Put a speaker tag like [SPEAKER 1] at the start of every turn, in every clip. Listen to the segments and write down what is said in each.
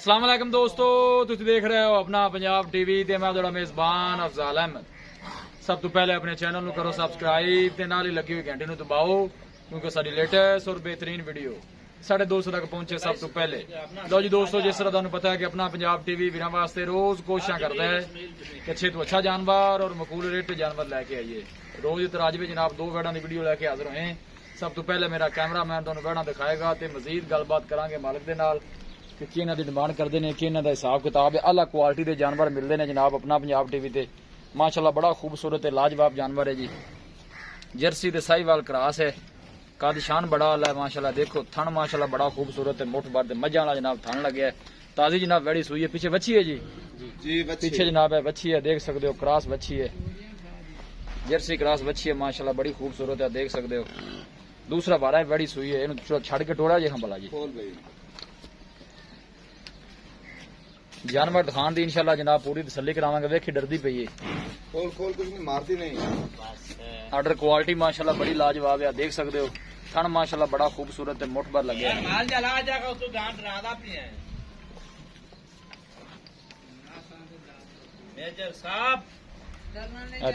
[SPEAKER 1] अस्सलाम वालेकुम दोस्तों, तुसीं देख रहे हो अपना पंजाब टीवी ते मैं तुहाडा मेज़बान अफजाल अहमद। सब तो पहले अपने चैनल नूं करो सब्सक्राइब ते नाल ही लगी हुई घंटी नूं दबाओ क्योंकि साडी लेटेस्ट और बेहतरीन वीडियो साढ़े दोस्तों तक पहुंचे सब तो पहले। लो जी दोस्तों, जिस तरह तुहानूं पता है कि अपना पंजाब टीवी वीरां वास्ते रोज कोशिशां करदा है कि अच्छे तो अच्छा जानवर और मकबूल रेट जानवर लैके आइए। रोज इधर अज भी जनाब दो वेड़ां दी वीडियो लैके हाजिर होए। सब तो पहले मेरा कैमरामैन तुहानूं वेड़ां दिखाएगा ते मजीद गलबात करांगे मालिक दे नाल कि की इन्हां दी डिमांड करदे ने, की इन्हां दा हिसाब किताब है। आला क्वालिटी दे जानवर मिलदे ने जनाब अपना पंजाब टीवी ते। माशाअल्लाह बड़ा खूबसूरत है, लाजवाब जानवर है जी। जर्सी ते साहिवाल क्रॉस है, कद शान बड़ा वाला है माशाल्लाह। देखो थन माशाल्लाह बड़ा खूबसूरत है, मुठ भर मजा वाला जनाब थन लगे है। ताजी जनाब वेड़ी सुई है, पीछे बच्ची है जी पीछे जनाब है बच्ची है, देख सकते हो क्रॉस बच्ची है, जर्सी क्रॉस बच्ची है माशाल्लाह बड़ी खूबसूरत है, देख सकते हो। दूसरा बारा है वेड़ी सुई है, इन्हें छड़ के टोड़ा जी हम भला जी। जानवर दिखान दी इंशाल्लाह जनाब पूरी तसल्ली करावांगे। देखी डरदी पई है,
[SPEAKER 2] खोल खोल कुछ नहीं मारती नहीं।
[SPEAKER 1] आर्डर क्वालिटी माशाल्लाह बड़ी लाजवाब है, देख सकते हो। थन माशाल्लाह बड़ा खूबसूरत है, मुठ भर लगे है।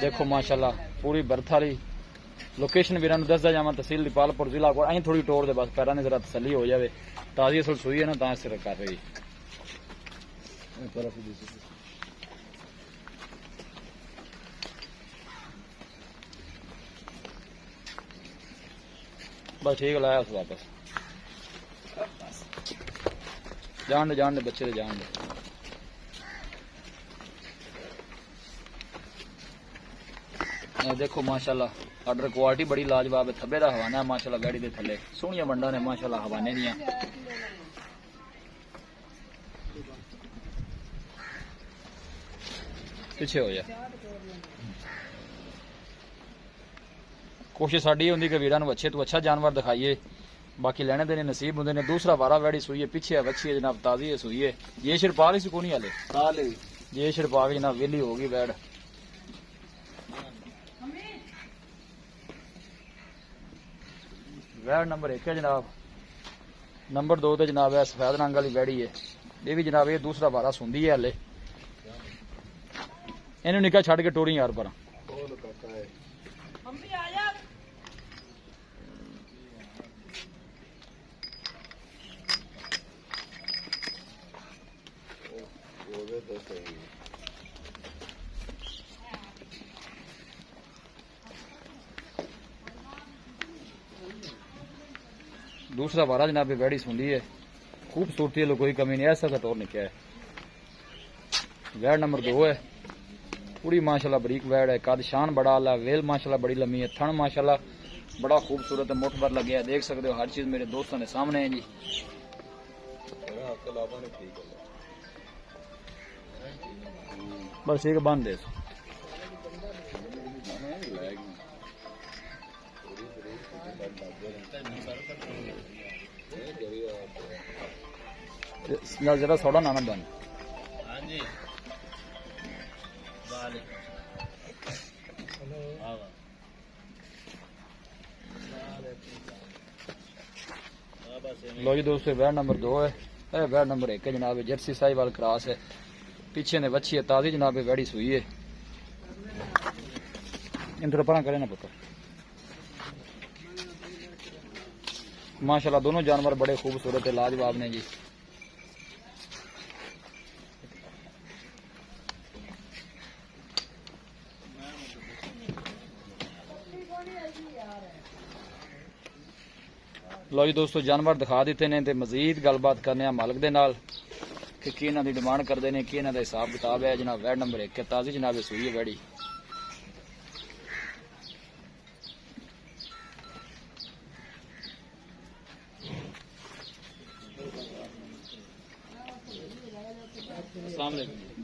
[SPEAKER 1] देखो माशाल्लाह पूरी बर्थ वाली लोकेशन भी दसदा जावा, तहसील दीपालपुर जिला को अं थोड़ी टोर दे बस पैर ने जरा तसली हो जाए। ताजी असल सुई है ना ता सिर कर रही बस ठीक लाया उस वापस जान दे बच्चे दे जान दे। देखो माशाल्लाह आर्डर क्वालिटी बड़ी लाजवाब है, थब्बे दा हवाना है माशाल्लाह, गाड़ी दे थल्ले सोहनियां वंडा ने माशाल्लाह हवाने दियां। पीछे हो जा। कोशिश साडी होंदी कि वीरां नूं अच्छे तो अच्छा जानवर दिखाइए, बाकी लेने देने नसीब होंदे ने। दूसरा वारा वैड़ी सुई है, पीछे है बच्ची है जनाब, ताजी है सुई है। ये शिरपा ली सुकूनी वाले ये शिरपा के जनाब वेली होगी वैड़। वैड़ नंबर 1 है जनाब, नंबर 2 ते जनाब है सफेद रंग वाली वैड़ी है। ये भी जनाब ये दूसरा वारा सुंदी है हले। इन्हें निका छड़ के टोरी यार पर दूसरा वारा जनाब वैड़ी सुंदी है, खूबसूरती है कोई कमी नहीं, ऐसा का तौर नहीं क्या है। वैड़ नंबर 2 है, पूरी माशाल्लाह बरीक वैड़ है, कद शान बड़ा वाला, वेल माशाल्लाह बड़ी लम्बी है, थन माशाल्लाह बड़ा खूबसूरत है, मुठ भर लगे है, देख सकते हो। हर चीज मेरे दोस्तों ने सामने है जी। बस एक बंद दे जरा थोड़ा नाना बन। लो जी दोस्तों, वैड़ नंबर 2 है, वैड़ नंबर 1 है जनाब, जर्सी साहिवाल क्रॉस है, पीछे ने बच्ची है, ताजी जनाब वैड़ी सुई है। इन थोड़ा परा करे ना पुत्र। माशाल्लाह दोनों जानवर बड़े खूबसूरत है, लाजवाब ने जी। लो जी दोस्तों, जानवर दिखा दिते ने ते मजीद गलबात करने मालिक दे नाल कि की इन्हां दी डिमांड करदे ने, की इन्हां दा हिसाब किताब है। जनाब वैड़ नंबर 1 है, ताजी जनाब सुई है वैड़ी।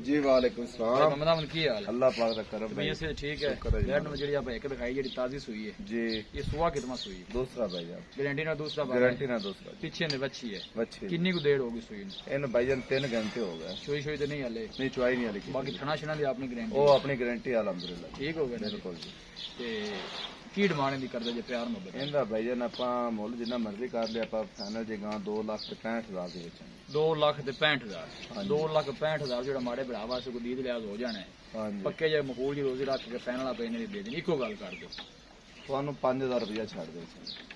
[SPEAKER 2] जी वालेकुम सलाम।
[SPEAKER 1] मोहम्मद की हाल?
[SPEAKER 2] अल्लाह पाक दा करम
[SPEAKER 1] भाई ऐसे ठीक है। वैड़ नंबर जेडी आप एक दिखाई जेडी ताजी सुई है
[SPEAKER 2] जी,
[SPEAKER 1] ये सुआ कितना सुई है?
[SPEAKER 2] दूसरा भाई आप
[SPEAKER 1] गारंटी ना दूसरा
[SPEAKER 2] गारंटी ना दूसरा।
[SPEAKER 1] पीछे ने बच्ची है,
[SPEAKER 2] बच्ची
[SPEAKER 1] किन्नी को देर होगी सुई ने?
[SPEAKER 2] इन भाईजान 3 घंटे हो गए।
[SPEAKER 1] सोई तो नहीं हले?
[SPEAKER 2] नहीं चुआई नहीं हली।
[SPEAKER 1] बाकी थना शना दी आपने गारंटी?
[SPEAKER 2] ओ अपनी गारंटी अल्हम्दुलिल्लाह
[SPEAKER 1] ठीक हो गया
[SPEAKER 2] बिल्कुल जी।
[SPEAKER 1] ते ਕੀ ਡਿਮਾਂਡ ਇਹਦੀ ਕਰਦੇ ਜੇ ਪਿਆਰ ਮੁਹੱਬਤ
[SPEAKER 2] ਇਹਦਾ ਭਾਈ ਜਾਨ ਆਪਾਂ ਮੁੱਲ ਜਿੰਨਾ ਮਰਜ਼ੀ ਕਰ ਲਿਆ ਆਪਾਂ ਫਾਈਨਲ ਜੇ ਗਾਂ 2,65,000 ਦੇ ਵਿੱਚ
[SPEAKER 1] 2,65,000 2,65,000 ਜਿਹੜਾ ਮਾੜੇ ਭਰਾ ਵਾਸਤੇ ਕੋਈ ਦੀਦ ਲਿਆਜ਼ ਹੋ ਜਾਣਾ ਹੈ
[SPEAKER 2] ਹਾਂਜੀ
[SPEAKER 1] ਪੱਕੇ ਜੇ ਮਕਬੂਲ ਜੀ ਰੋਜ਼ੀ ਰੱਖ ਕੇ ਪੈਣ ਵਾਲਾ ਪੈ ਨੇ ਦੇ ਦੇਣੀ ਇੱਕੋ ਗੱਲ ਕਰ ਦਿਓ
[SPEAKER 2] ਤੁਹਾਨੂੰ 5,000 ਰੁਪਇਆ ਛੱਡ ਦੇ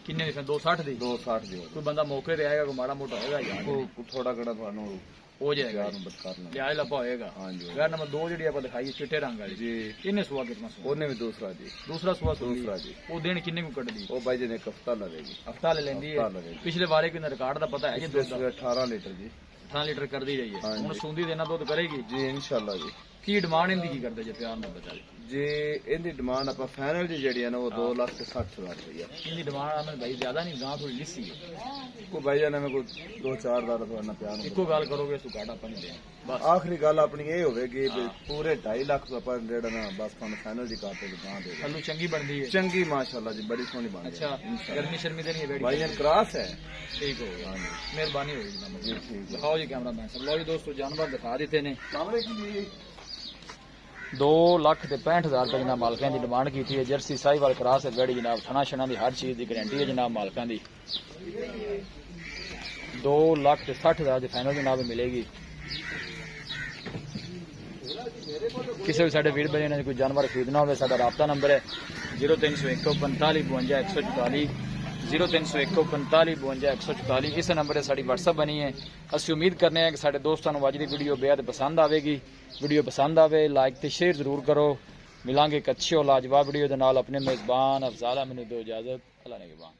[SPEAKER 1] ਕਿੰਨੇ ਦੀ ਫਿਰ 260 ਦੀ
[SPEAKER 2] 260 ਦੀ
[SPEAKER 1] ਕੋਈ ਬੰਦਾ ਮੌਕੇ ਤੇ ਆਏਗਾ ਕੋਈ ਮਾੜਾ ਮੋਟਾ ਹੋਏਗਾ ਯਾਰ
[SPEAKER 2] ਉਹ ਥੋੜਾ ਘੜਾ ਤੁਹਾਨੂੰ
[SPEAKER 1] ਹੋ ਜਾਏਗਾ
[SPEAKER 2] ਯਾਰ ਨੂੰ ਬਤਕਾਰ ਲੈਣਾ
[SPEAKER 1] ਲਿਆਜ ਲੱਭਾ ਹੋਏਗਾ
[SPEAKER 2] ਹਾਂਜੀ
[SPEAKER 1] ਯਾਰ ਨੰਬਰ 2 ਜਿਹੜੀ ਆਪਾਂ ਦਿਖਾਈ ਚਿੱਟੇ ਰੰਗ ਵਾਲੀ
[SPEAKER 2] ਜੀ
[SPEAKER 1] ਇਹਨੇ ਸੁਆ ਕਿਤਨਾ ਸੁਆ
[SPEAKER 2] ਉਹਨੇ ਵੀ ਦੂਸਰਾ ਜੀ
[SPEAKER 1] ਦੂਸਰਾ ਸੁਆ
[SPEAKER 2] ਦੂਸਰਾ ਜੀ
[SPEAKER 1] ਉਹ ਦੇਣ ਕਿੰਨੇ ਨੂੰ ਕੱਢਦੀ
[SPEAKER 2] ਉਹ ਬਾਈ ਜੀ ਨੇ ਇੱਕ ਹਫਤਾ ਲਵੇਗੀ
[SPEAKER 1] ਹਫਤਾ ਲੈ ਲੈਂਦੀ ਹੈ
[SPEAKER 2] ਹਫ਼ਤਾ ਲਵੇਗੀ।
[SPEAKER 1] ਪਿਛਲੇ ਵਾਰੇ ਕਿੰਨਾ ਰਿਕਾਰਡ ਦਾ ਪਤਾ ਹੈ ਜੀ ਦੁੱਧ ਦਾ
[SPEAKER 2] 18 ਲੀਟਰ ਜੀ
[SPEAKER 1] 18 ਲੀਟਰ ਕਰਦੀ ਰਹੀ ਹੈ
[SPEAKER 2] ਹਾਂਜੀ।
[SPEAKER 1] ਹੁਣ ਸੂੰਦੀ ਦੇਣਾ ਦੁੱਧ ਕਰੇਗੀ
[SPEAKER 2] ਜੀ ਇਨਸ਼ਾਅੱਲਾ ਜੀ
[SPEAKER 1] ਕੀ ਡਿਮਾਂਡ ਇਹਦੀ ਕੀ ਕਰਦੇ ਜੇ ਪਿਆਰ ਨਾਲ ਬਚਾ
[SPEAKER 2] ਜੇ ਇਹਦੀ ਡਿਮਾਂਡ ਆਪਾਂ ਫਾਈਨਲ ਜੀ ਜਿਹੜੀ ਹੈ ਨਾ ਉਹ 2,60,000 ਰੁਪਇਆ
[SPEAKER 1] ਇਹਦੀ ਡਿਮਾਂਡ ਆਮਨ ਭਾਈ ਜ਼ਿਆਦਾ ਨਹੀਂ ਗਾਂ ਥੋੜੀ ਲਿੱਸੀ ਹੈ
[SPEAKER 2] ਕੋਈ ਬਾਈ ਜਾਨ ਮੈਂ ਕੋਈ 2-4 ਦਾ ਤੁਹਾਡਾ ਪਿਆਰ ਨੂੰ
[SPEAKER 1] ਇੱਕੋ ਗੱਲ ਕਰੋਗੇ ਸੋ ਘਾਟਾ ਆਪਾਂ ਨਹੀਂ ਦੇਣਾ ਬਸ
[SPEAKER 2] ਆਖਰੀ ਗੱਲ ਆਪਣੀ ਇਹ ਹੋਵੇਗੀ ਵੀ ਪੂਰੇ 2.5 ਲੱਖ ਤੋਂ ਆਪਾਂ ਜਿਹੜਾ ਨਾ ਬਸ ਤੁਹਾਨੂੰ ਫਾਈਨਲ ਦੀ ਕਾਤੇ ਦੀ ਗਾਂ ਦੇ
[SPEAKER 1] ਥੱਲੂ ਚੰਗੀ ਬਣਦੀ ਹੈ
[SPEAKER 2] ਚੰਗੀ ਮਾਸ਼ਾਅੱਲਾ ਜੀ ਬੜੀ ਸੋਹਣੀ ਬਣ
[SPEAKER 1] ਅੱਛਾ ਗਰਮੀ ਸ਼ਰਮੀ ਤੇ ਨਹੀਂ ਹੈ
[SPEAKER 2] ਬਾਈ ਜਾਨ ਕ੍ਰਾਸ ਹੈ
[SPEAKER 1] ਠੀਕ ਹੋ ਗਿਆ ਮਿਹਰਬਾਨੀ ਹੋਏਗੀ ਜਨਾਬ
[SPEAKER 2] ਜੀ ਠੀਕ ਹੈ
[SPEAKER 1] ਦਿਖਾਓ ਜੀ ਕੈਮਰਾ ਮੈਨ ਸਭ ਲਓ ਜੀ ਦੋਸਤੋ ਜਾਨਵਰ ਦਿਖਾ ਦਿੱਤੇ ਨੇ
[SPEAKER 2] ਸਾਹਮਣੇ ਕੀ
[SPEAKER 1] 2,65,000 ਰੁਪਏ ਜਨਾਬ ਮਾਲਕਾਂ ਦੀ ਡਿਮਾਂਡ ਕੀਤੀ ਹੈ ਜਰਸੀ ਸਾਹੀਵਾਲ ਕਰਾਸ ਹੈ ਗੜੀ ਜਨਾਬ ਥਣਾ ਸ਼ਣਾ ਦੀ ਹਰ ਚੀਜ਼ ਦੀ ਗਾਰੰਟੀ ਹੈ ਜਨਾਬ ਮਾਲਕਾਂ ਦੀ 2,60,000 ਦੀ ਫਾਈਨਲ ਜਨਾਬ ਮਿਲੇਗੀ ਕਿਸੇ ਵੀ ਸਾਡੇ ਵੀਰ ਬਣੇ ਨੇ ਕੋਈ ਜਾਨਵਰ ਖਰੀਦਣਾ ਹੋਵੇ ਸਾਡਾ ਰਾਬਤਾ ਨੰਬਰ ਹੈ 0301 45 52 144 0301 45 52 144 ਇਸ ਨੰਬਰ 'ਤੇ ਸਾਡੀ WhatsApp ਬਣੀ ਹੈ ਅਸੀਂ ਉਮੀਦ ਕਰਨੇ ਹਾਂ ਕਿ ਸਾਡੇ ਦੋਸਤਾਂ ਨੂੰ ਅੱਜ ਦੀ ਵੀਡੀਓ ਬੇहद ਪਸੰਦ ਆਵੇਗੀ ਵੀਡੀਓ ਪਸੰਦ ਆਵੇ ਲਾਈਕ ਤੇ ਸ਼ੇਅਰ ਜ਼ਰੂਰ ਕਰੋ ਮਿਲਾਂਗੇ ਇੱਕ ਅੱਛੀ ਔਰ ਲਾਜਵਾਬ ਵੀਡੀਓ ਦੇ ਨਾਲ ਆਪਣੇ ਮੇਜ਼ਬਾਨ ਅਫਜ਼ਾਲ ਅਹਿਮਦ ਨੂੰ ਦਿਓ ਇਜਾਜ਼ਤ ਅੱਲਾ ਨਿਗਹਿਬਾਨ